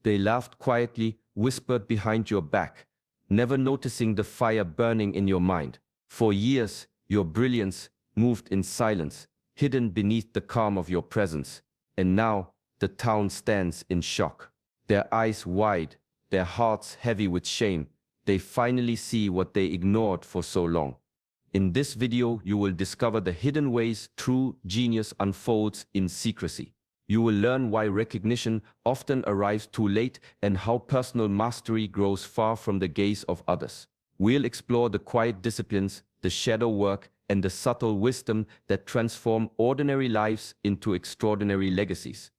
They laughed quietly, whispered behind your back, never noticing the fire burning in your mind. For years, your brilliance moved in silence, hidden beneath the calm of your presence. And now, the town stands in shock. Their eyes wide, their hearts heavy with shame. They finally see what they ignored for so long. In this video, you will discover the hidden ways true genius unfolds in secrecy. You will learn why recognition often arrives too late and how personal mastery grows far from the gaze of others. We'll explore the quiet disciplines, the shadow work, and the subtle wisdom that transform ordinary lives into extraordinary legacies.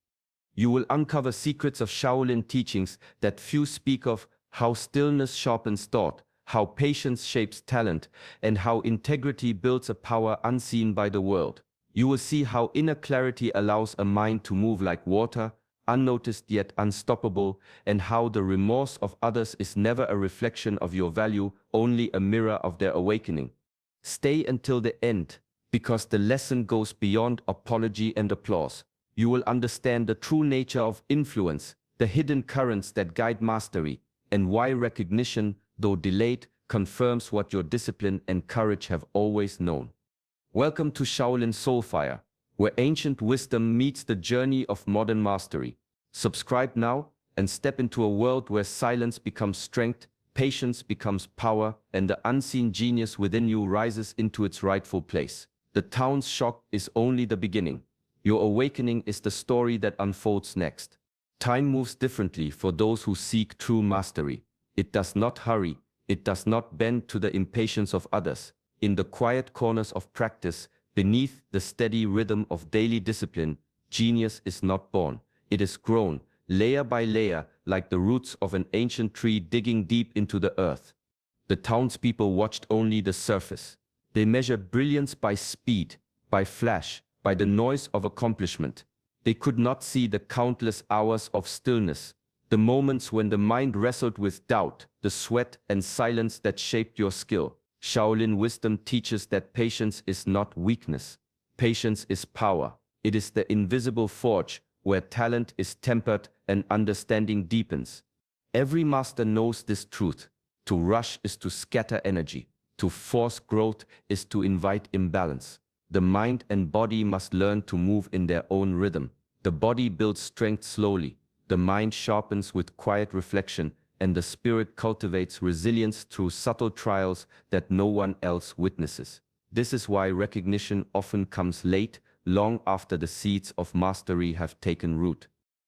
You will uncover secrets of Shaolin teachings that few speak of, how stillness sharpens thought, how patience shapes talent, and how integrity builds a power unseen by the world. You will see how inner clarity allows a mind to move like water, unnoticed yet unstoppable, and how the remorse of others is never a reflection of your value, only a mirror of their awakening. Stay until the end, because the lesson goes beyond apology and applause. You will understand the true nature of influence, the hidden currents that guide mastery, and why recognition, though delayed, confirms what your discipline and courage have always known. Welcome to Shaolin Soulfire, where ancient wisdom meets the journey of modern mastery. Subscribe now and step into a world where silence becomes strength, patience becomes power, and the unseen genius within you rises into its rightful place. The town's shock is only the beginning. Your awakening is the story that unfolds next. Time moves differently for those who seek true mastery. It does not hurry, it does not bend to the impatience of others. In the quiet corners of practice, beneath the steady rhythm of daily discipline, genius is not born. It is grown, layer by layer, like the roots of an ancient tree digging deep into the earth. The townspeople watched only the surface. They measured brilliance by speed, by flash, by the noise of accomplishment. They could not see the countless hours of stillness, the moments when the mind wrestled with doubt, the sweat and silence that shaped your skill. Shaolin wisdom teaches that patience is not weakness. Patience is power. It is the invisible forge where talent is tempered and understanding deepens. Every master knows this truth. To rush is to scatter energy. To force growth is to invite imbalance. The mind and body must learn to move in their own rhythm. The body builds strength slowly. The mind sharpens with quiet reflection, and the spirit cultivates resilience through subtle trials that no one else witnesses. This is why recognition often comes late, long after the seeds of mastery have taken root.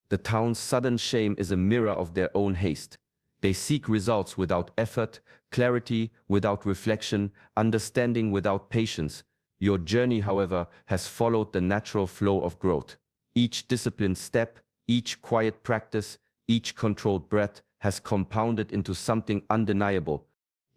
The town's sudden shame is a mirror of their own haste. They seek results without effort, clarity without reflection, understanding without patience. Your journey, however, has followed the natural flow of growth. Each disciplined step, each quiet practice, each controlled breath has compounded into something undeniable.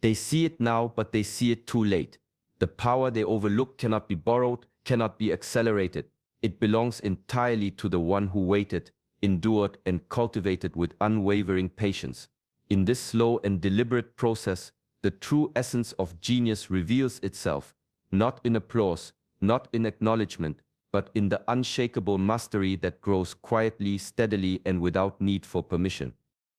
They see it now, but they see it too late. The power they overlook cannot be borrowed, cannot be accelerated. It belongs entirely to the one who waited, endured, and cultivated with unwavering patience. In this slow and deliberate process, the true essence of genius reveals itself, not in applause, not in acknowledgement, but in the unshakable mastery that grows quietly, steadily, and without need for permission.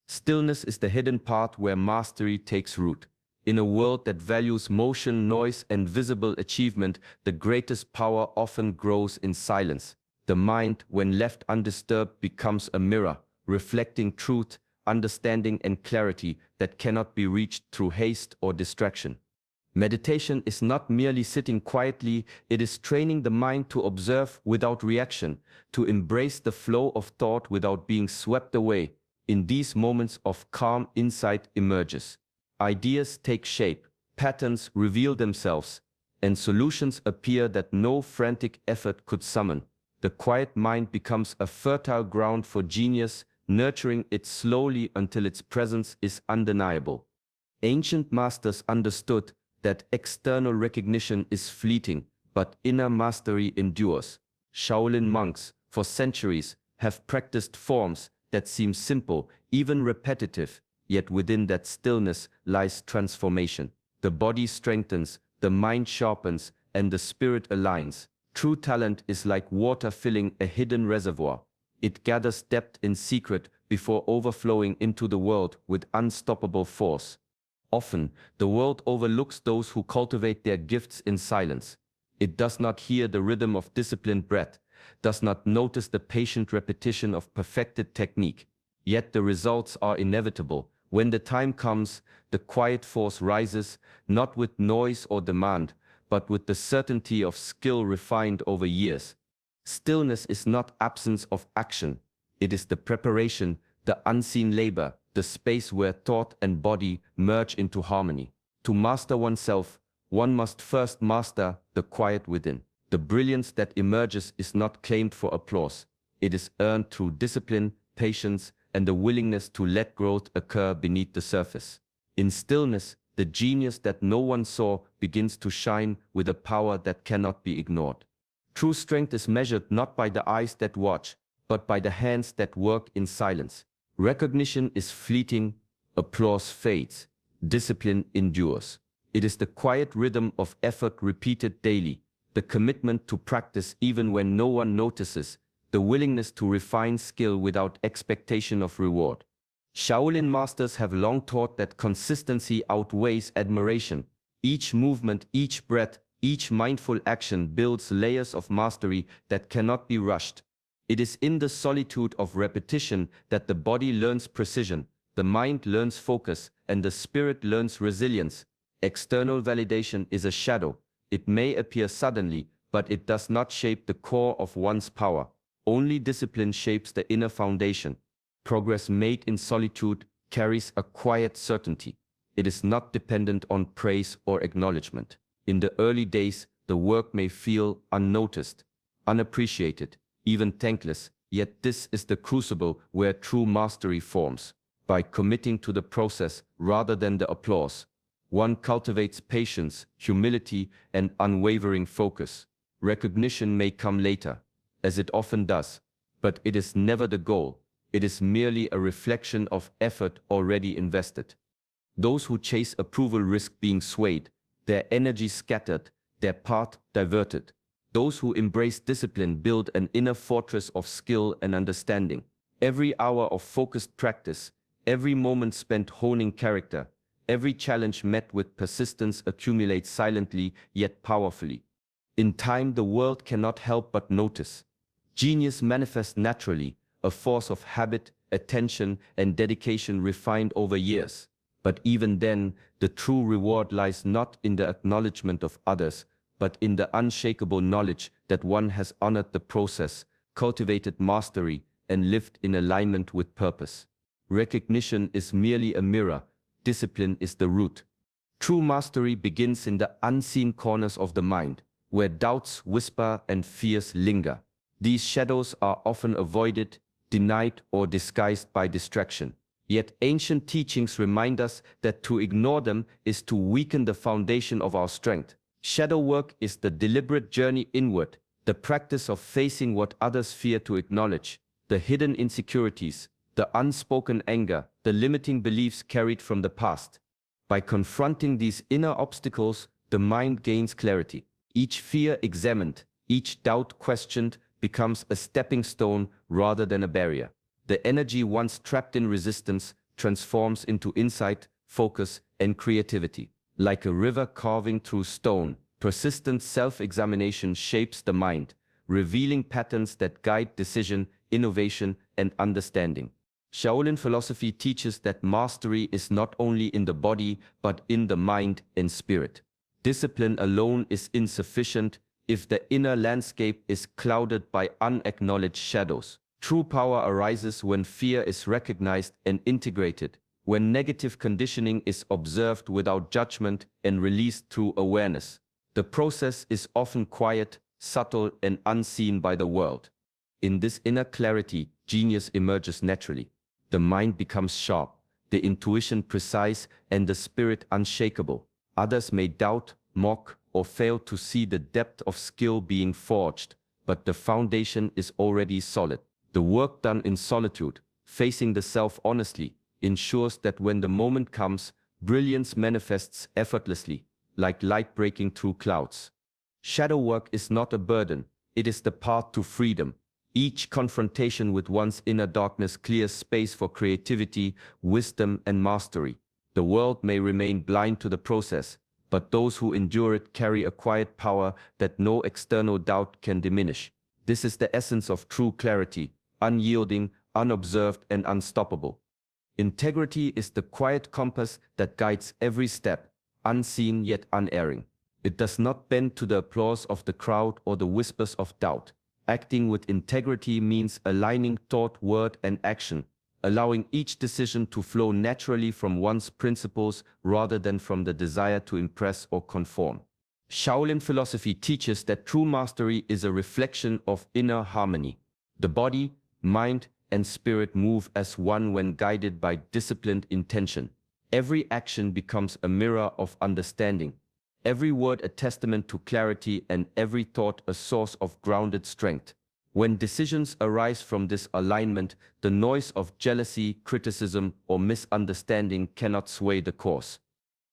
Stillness is the hidden path where mastery takes root. In a world that values motion, noise, and visible achievement, the greatest power often grows in silence. The mind, when left undisturbed, becomes a mirror, reflecting truth, understanding, and clarity that cannot be reached through haste or distraction. Meditation is not merely sitting quietly, it is training the mind to observe without reaction, to embrace the flow of thought without being swept away. In these moments of calm, insight emerges. Ideas take shape, patterns reveal themselves, and solutions appear that no frantic effort could summon. The quiet mind becomes a fertile ground for genius, nurturing it slowly until its presence is undeniable. Ancient masters understood that external recognition is fleeting, but inner mastery endures. Shaolin monks, for centuries, have practiced forms that seem simple, even repetitive, yet within that stillness lies transformation. The body strengthens, the mind sharpens, and the spirit aligns. True talent is like water filling a hidden reservoir. It gathers depth in secret before overflowing into the world with unstoppable force. Often, the world overlooks those who cultivate their gifts in silence. It does not hear the rhythm of disciplined breath, does not notice the patient repetition of perfected technique. Yet the results are inevitable. When the time comes, the quiet force rises, not with noise or demand, but with the certainty of skill refined over years. Stillness is not absence of action. It is the preparation, the unseen labor, the space where thought and body merge into harmony. To master oneself, one must first master the quiet within. The brilliance that emerges is not claimed for applause. It is earned through discipline, patience, and the willingness to let growth occur beneath the surface. In stillness, the genius that no one saw begins to shine with a power that cannot be ignored. True strength is measured not by the eyes that watch, but by the hands that work in silence. Recognition is fleeting, applause fades, discipline endures. It is the quiet rhythm of effort repeated daily, the commitment to practice even when no one notices, the willingness to refine skill without expectation of reward. Shaolin masters have long taught that consistency outweighs admiration. Each movement, each breath, each mindful action builds layers of mastery that cannot be rushed. It is in the solitude of repetition that the body learns precision, the mind learns focus, and the spirit learns resilience. External validation is a shadow. It may appear suddenly, but it does not shape the core of one's power. Only discipline shapes the inner foundation. Progress made in solitude carries a quiet certainty. It is not dependent on praise or acknowledgement. In the early days, the work may feel unnoticed, unappreciated, even thankless, yet this is the crucible where true mastery forms. By committing to the process rather than the applause, one cultivates patience, humility, and unwavering focus. Recognition may come later, as it often does, but it is never the goal. It is merely a reflection of effort already invested. Those who chase approval risk being swayed, their energy scattered, their path diverted. Those who embrace discipline build an inner fortress of skill and understanding. Every hour of focused practice, every moment spent honing character, every challenge met with persistence accumulates silently yet powerfully. In time, the world cannot help but notice. Genius manifests naturally, a force of habit, attention, and dedication refined over years. But even then, the true reward lies not in the acknowledgement of others, but in the unshakable knowledge that one has honored the process, cultivated mastery, and lived in alignment with purpose. Recognition is merely a mirror, discipline is the root. True mastery begins in the unseen corners of the mind, where doubts whisper and fears linger. These shadows are often avoided, denied, or disguised by distraction. Yet ancient teachings remind us that to ignore them is to weaken the foundation of our strength. Shadow work is the deliberate journey inward, the practice of facing what others fear to acknowledge, the hidden insecurities, the unspoken anger, the limiting beliefs carried from the past. By confronting these inner obstacles, the mind gains clarity. Each fear examined, each doubt questioned, becomes a stepping stone rather than a barrier. The energy once trapped in resistance transforms into insight, focus, and creativity. Like a river carving through stone, persistent self-examination shapes the mind, revealing patterns that guide decision, innovation, and understanding. Shaolin philosophy teaches that mastery is not only in the body, but in the mind and spirit. Discipline alone is insufficient if the inner landscape is clouded by unacknowledged shadows. True power arises when fear is recognized and integrated, when negative conditioning is observed without judgment and released through awareness. The process is often quiet, subtle, and unseen by the world. In this inner clarity, genius emerges naturally. The mind becomes sharp, the intuition precise, and the spirit unshakable. Others may doubt, mock, or fail to see the depth of skill being forged, but the foundation is already solid. The work done in solitude, facing the self honestly, ensures that when the moment comes, brilliance manifests effortlessly, like light breaking through clouds. Shadow work is not a burden, it is the path to freedom. Each confrontation with one's inner darkness clears space for creativity, wisdom, and mastery. The world may remain blind to the process, but those who endure it carry a quiet power that no external doubt can diminish. This is the essence of true clarity, unyielding, unobserved, and unstoppable. Integrity is the quiet compass that guides every step, unseen yet unerring. It does not bend to the applause of the crowd or the whispers of doubt. Acting with integrity means aligning thought, word, and action, allowing each decision to flow naturally from one's principles rather than from the desire to impress or conform. Shaolin philosophy teaches that true mastery is a reflection of inner harmony. The body, mind, and spirit move as one when guided by disciplined intention. Every action becomes a mirror of understanding, every word a testament to clarity, and every thought a source of grounded strength. When decisions arise from this alignment, the noise of jealousy, criticism, or misunderstanding cannot sway the course.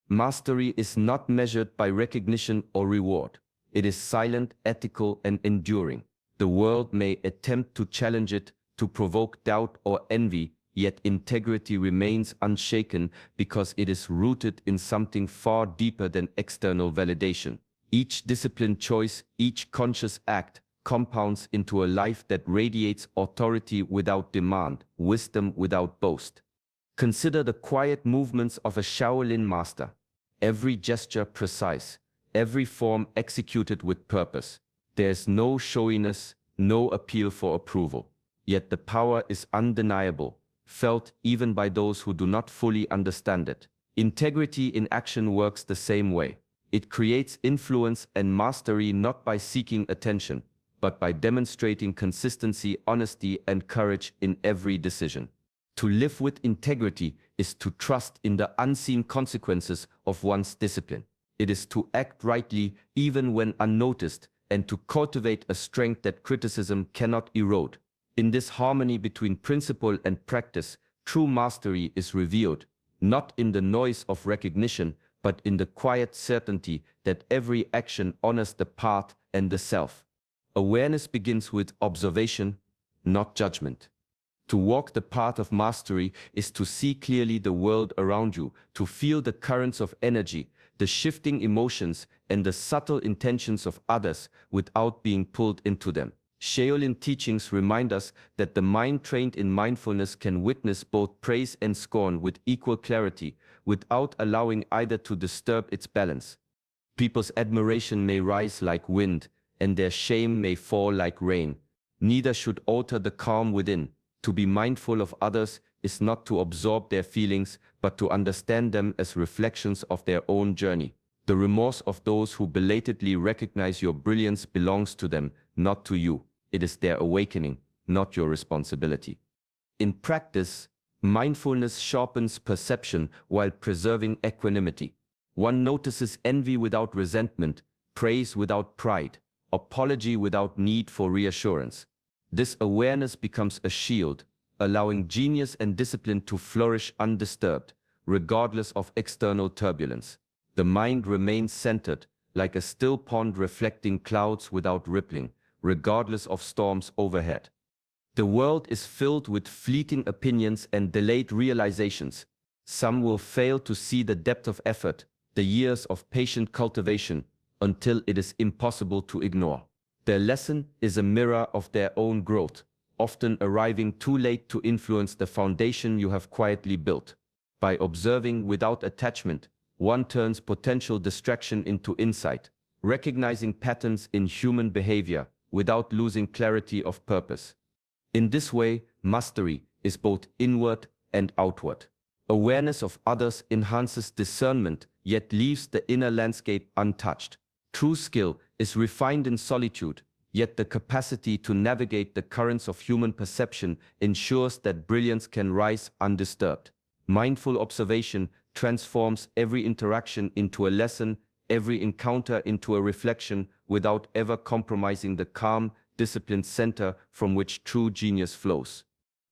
Mastery is not measured by recognition or reward. It is silent, ethical, and enduring. The world may attempt to challenge it, to provoke doubt or envy, yet integrity remains unshaken because it is rooted in something far deeper than external validation. Each disciplined choice, each conscious act, compounds into a life that radiates authority without demand, wisdom without boast. Consider the quiet movements of a Shaolin master. Every gesture precise, every form executed with purpose. There's no showiness, no appeal for approval. Yet the power is undeniable, felt even by those who do not fully understand it. Integrity in action works the same way. It creates influence and mastery not by seeking attention, but by demonstrating consistency, honesty, and courage in every decision. To live with integrity is to trust in the unseen consequences of one's discipline. It is to act rightly even when unnoticed, and to cultivate a strength that criticism cannot erode. In this harmony between principle and practice, true mastery is revealed, not in the noise of recognition, but in the quiet certainty that every action honors the path and the self. Awareness begins with observation, not judgment. To walk the path of mastery is to see clearly the world around you, to feel the currents of energy, the shifting emotions, and the subtle intentions of others without being pulled into them. Shaolin teachings remind us that the mind trained in mindfulness can witness both praise and scorn with equal clarity, without allowing either to disturb its balance. People's admiration may rise like wind, and their shame may fall like rain. Neither should alter the calm within. To be mindful of others is not to absorb their feelings, but to understand them as reflections of their own journey. The remorse of those who belatedly recognize your brilliance belongs to them, not to you. It is their awakening, not your responsibility. In practice, mindfulness sharpens perception while preserving equanimity. One notices envy without resentment, praise without pride, apology without need for reassurance. This awareness becomes a shield, allowing genius and discipline to flourish undisturbed, regardless of external turbulence. The mind remains centered, like a still pond reflecting clouds without rippling, regardless of storms overhead. The world is filled with fleeting opinions and delayed realizations. Some will fail to see the depth of effort, the years of patient cultivation, until it is impossible to ignore. Their lesson is a mirror of their own growth, often arriving too late to influence the foundation you have quietly built. By observing without attachment, one turns potential distraction into insight, recognizing patterns in human behavior without losing clarity of purpose. In this way, mastery is both inward and outward. Awareness of others enhances discernment, yet leaves the inner landscape untouched. True skill is refined in solitude, yet the capacity to navigate the currents of human perception ensures that brilliance can rise undisturbed. Mindful observation transforms every interaction into a lesson, every encounter into a reflection, without ever compromising the calm, disciplined center from which true genius flows.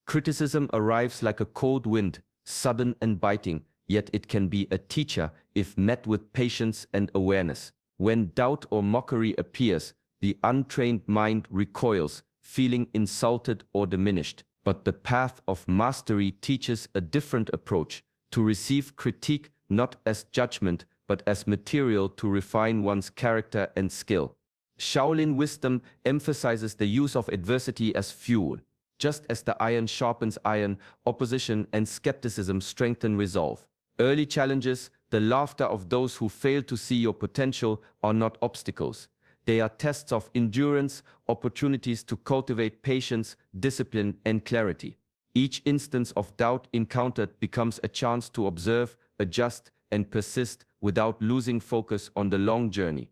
Criticism arrives like a cold wind, sudden and biting, yet it can be a teacher if met with patience and awareness. When doubt or mockery appears, the untrained mind recoils, feeling insulted or diminished. But the path of mastery teaches a different approach, to receive critique not as judgment, but as material to refine one's character and skill. Shaolin wisdom emphasizes the use of adversity as fuel. Just as the iron sharpens iron, opposition and skepticism strengthen resolve. Early challenges, the laughter of those who fail to see your potential, are not obstacles. They are tests of endurance, opportunities to cultivate patience, discipline, and clarity. Each instance of doubt encountered becomes a chance to observe, adjust, and persist without losing focus on the long journey.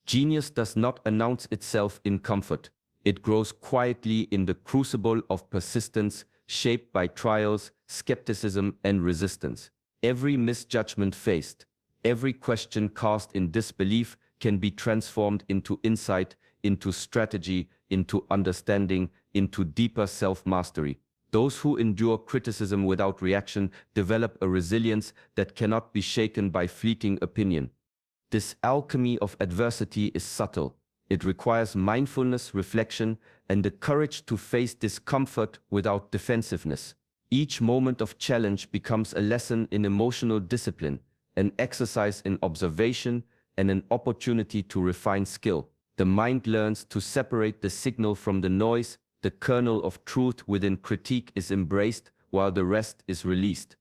Genius does not announce itself in comfort. It grows quietly in the crucible of persistence, shaped by trials, skepticism, and resistance. Every misjudgment faced, every question cast in disbelief can be transformed into insight, into strategy, into understanding, into deeper self-mastery. Those who endure criticism without reaction develop a resilience that cannot be shaken by fleeting opinion. This alchemy of adversity is subtle. It requires mindfulness, reflection, and the courage to face discomfort without defensiveness. Each moment of challenge becomes a lesson in emotional discipline, an exercise in observation, and an opportunity to refine skill. The mind learns to separate the signal from the noise. The kernel of truth within critique is embraced, while the rest is released.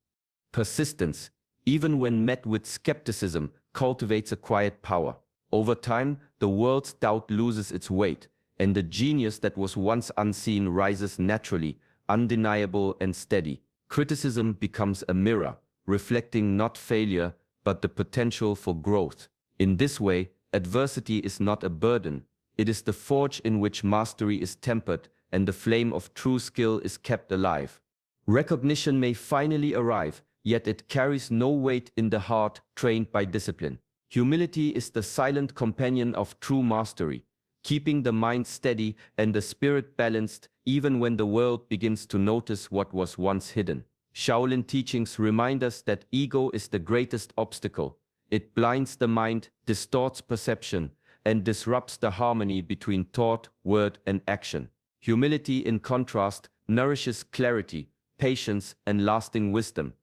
Persistence, even when met with skepticism, cultivates a quiet power. Over time, the world's doubt loses its weight, and the genius that was once unseen rises naturally, undeniable and steady. Criticism becomes a mirror, reflecting not failure, but the potential for growth. In this way, adversity is not a burden. It is the forge in which mastery is tempered and the flame of true skill is kept alive. Recognition may finally arrive, yet it carries no weight in the heart trained by discipline. Humility is the silent companion of true mastery, keeping the mind steady and the spirit balanced even when the world begins to notice what was once hidden. Shaolin teachings remind us that ego is the greatest obstacle. It blinds the mind, distorts perception, and disrupts the harmony between thought, word, and action. Humility, in contrast, nourishes clarity, patience, and lasting wisdom.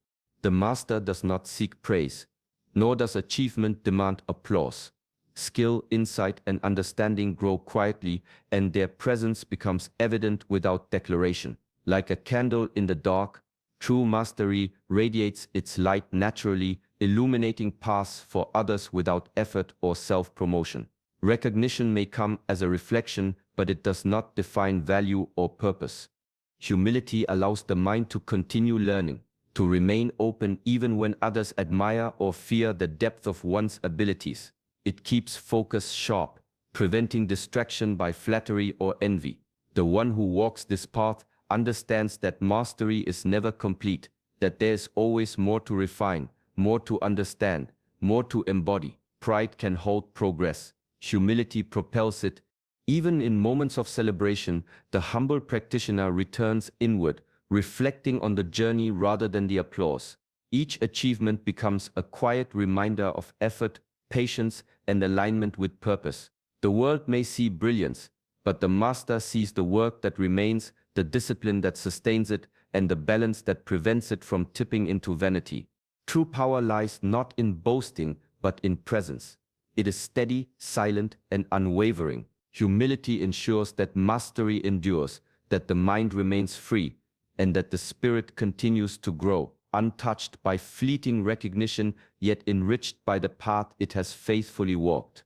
The master does not seek praise, nor does achievement demand applause. Skill, insight, and understanding grow quietly, and their presence becomes evident without declaration. Like a candle in the dark, true mastery radiates its light naturally, illuminating paths for others without effort or self-promotion. Recognition may come as a reflection, but it does not define value or purpose. Humility allows the mind to continue learning, to remain open even when others admire or fear the depth of one's abilities. It keeps focus sharp, preventing distraction by flattery or envy. The one who walks this path understands that mastery is never complete, that there is always more to refine, more to understand, more to embody. Pride can hold progress. Humility propels it. Even in moments of celebration, the humble practitioner returns inward, reflecting on the journey rather than the applause. Each achievement becomes a quiet reminder of effort, patience, and alignment with purpose. The world may see brilliance, but the master sees the work that remains, the discipline that sustains it, and the balance that prevents it from tipping into vanity. True power lies not in boasting, but in presence. It is steady, silent, and unwavering. Humility ensures that mastery endures, that the mind remains free, and that the spirit continues to grow, untouched by fleeting recognition, yet enriched by the path it has faithfully walked.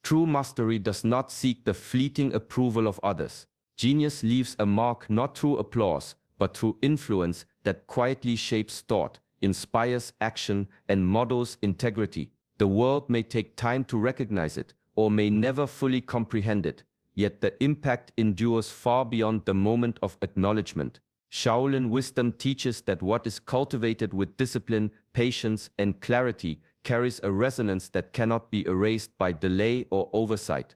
True mastery does not seek the fleeting approval of others. Genius leaves a mark not through applause, but through influence that quietly shapes thought, inspires action, and models integrity. The world may take time to recognize it, or may never fully comprehend it, yet the impact endures far beyond the moment of acknowledgement. Shaolin wisdom teaches that what is cultivated with discipline, patience, and clarity carries a resonance that cannot be erased by delay or oversight.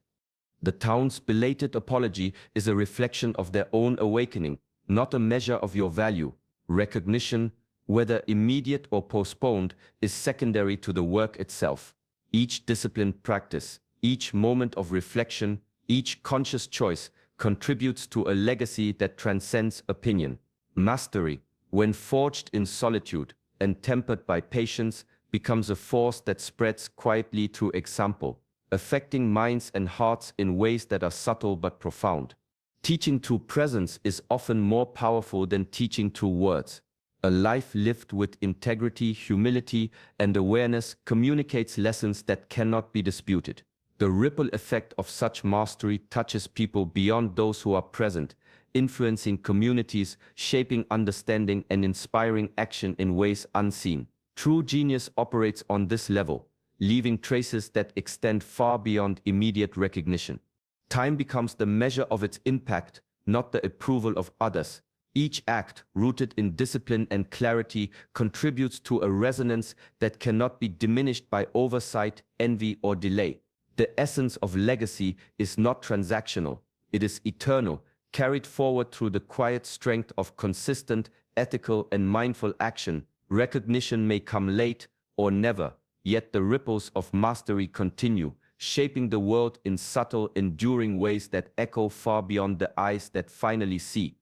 The town's belated apology is a reflection of their own awakening, not a measure of your value. Recognition, whether immediate or postponed, is secondary to the work itself. Each disciplined practice, each moment of reflection, each conscious choice contributes to a legacy that transcends opinion. Mastery, when forged in solitude and tempered by patience, becomes a force that spreads quietly through example, affecting minds and hearts in ways that are subtle but profound. Teaching through presence is often more powerful than teaching through words. A life lived with integrity, humility, and awareness communicates lessons that cannot be disputed. The ripple effect of such mastery touches people beyond those who are present, influencing communities, shaping understanding, and inspiring action in ways unseen. True genius operates on this level, leaving traces that extend far beyond immediate recognition. Time becomes the measure of its impact, not the approval of others. Each act, rooted in discipline and clarity, contributes to a resonance that cannot be diminished by oversight, envy, or delay. The essence of legacy is not transactional, it is eternal, carried forward through the quiet strength of consistent, ethical, and mindful action. Recognition may come late or never, yet the ripples of mastery continue, shaping the world in subtle, enduring ways that echo far beyond the eyes that finally see.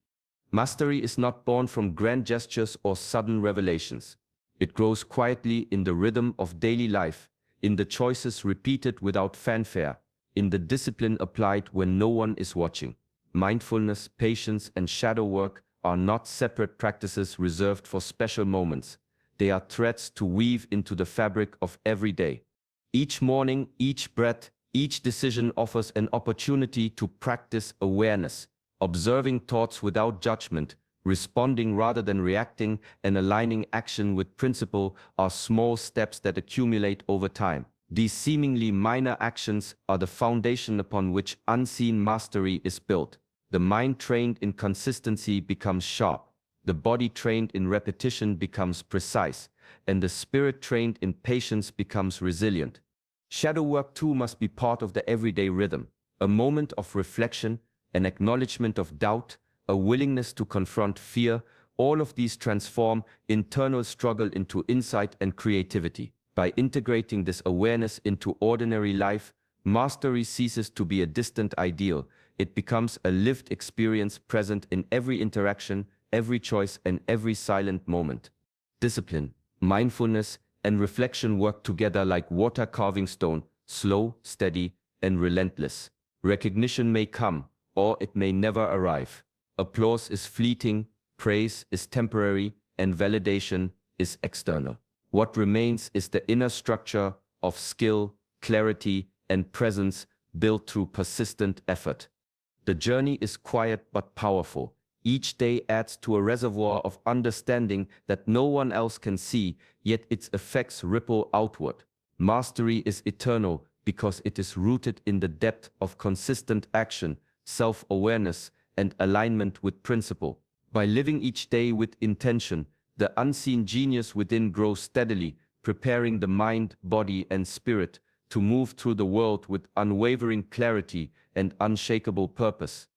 Mastery is not born from grand gestures or sudden revelations. It grows quietly in the rhythm of daily life, in the choices repeated without fanfare, in the discipline applied when no one is watching. Mindfulness, patience, and shadow work are not separate practices reserved for special moments. They are threads to weave into the fabric of every day. Each morning, each breath, each decision offers an opportunity to practice awareness, observing thoughts without judgment, responding rather than reacting, and aligning action with principle are small steps that accumulate over time. These seemingly minor actions are the foundation upon which unseen mastery is built. The mind trained in consistency becomes sharp, the body trained in repetition becomes precise, and the spirit trained in patience becomes resilient. Shadow work too must be part of the everyday rhythm, a moment of reflection, an acknowledgement of doubt, a willingness to confront fear. All of these transform internal struggle into insight and creativity. By integrating this awareness into ordinary life, mastery ceases to be a distant ideal. It becomes a lived experience present in every interaction, every choice, and every silent moment. Discipline, mindfulness, and reflection work together like water carving stone, slow, steady, and relentless. Recognition may come, or it may never arrive. Applause is fleeting, praise is temporary, and validation is external. What remains is the inner structure of skill, clarity, and presence built through persistent effort. The journey is quiet but powerful. Each day adds to a reservoir of understanding that no one else can see, yet its effects ripple outward. Mastery is eternal because it is rooted in the depth of consistent action, self-awareness, and alignment with principle. By living each day with intention, the unseen genius within grows steadily, preparing the mind, body, and spirit to move through the world with unwavering clarity and unshakable purpose.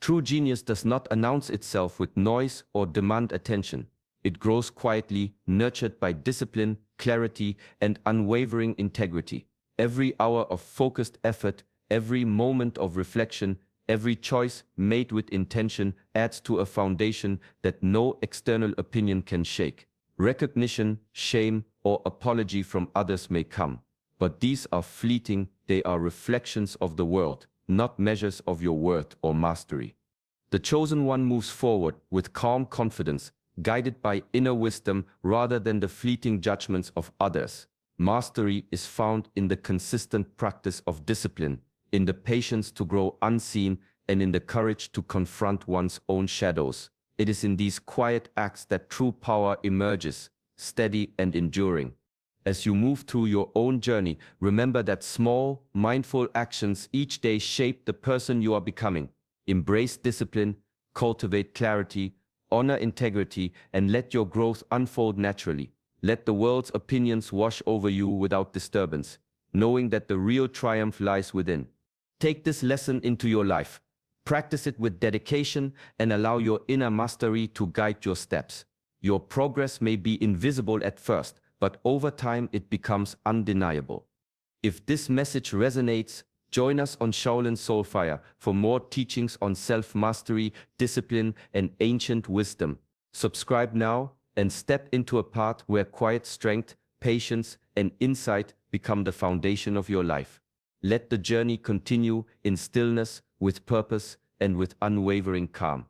True genius does not announce itself with noise or demand attention. It grows quietly, nurtured by discipline, clarity, and unwavering integrity. Every hour of focused effort, every moment of reflection, every choice made with intention adds to a foundation that no external opinion can shake. Recognition, shame, or apology from others may come, but these are fleeting. They are reflections of the world, not measures of your worth or mastery. The chosen one moves forward with calm confidence, guided by inner wisdom rather than the fleeting judgments of others. Mastery is found in the consistent practice of discipline, in the patience to grow unseen, and in the courage to confront one's own shadows. It is in these quiet acts that true power emerges, steady and enduring. As you move through your own journey, remember that small, mindful actions each day shape the person you are becoming. Embrace discipline, cultivate clarity, honor integrity, and let your growth unfold naturally. Let the world's opinions wash over you without disturbance, knowing that the real triumph lies within. Take this lesson into your life. Practice it with dedication and allow your inner mastery to guide your steps. Your progress may be invisible at first, but over time it becomes undeniable. If this message resonates, Join us on Shaolin Soulfire for more teachings on self-mastery, discipline, and ancient wisdom. Subscribe now and step into a path where quiet strength, patience, and insight become the foundation of your life. Let the journey continue in stillness, with purpose, and with unwavering calm.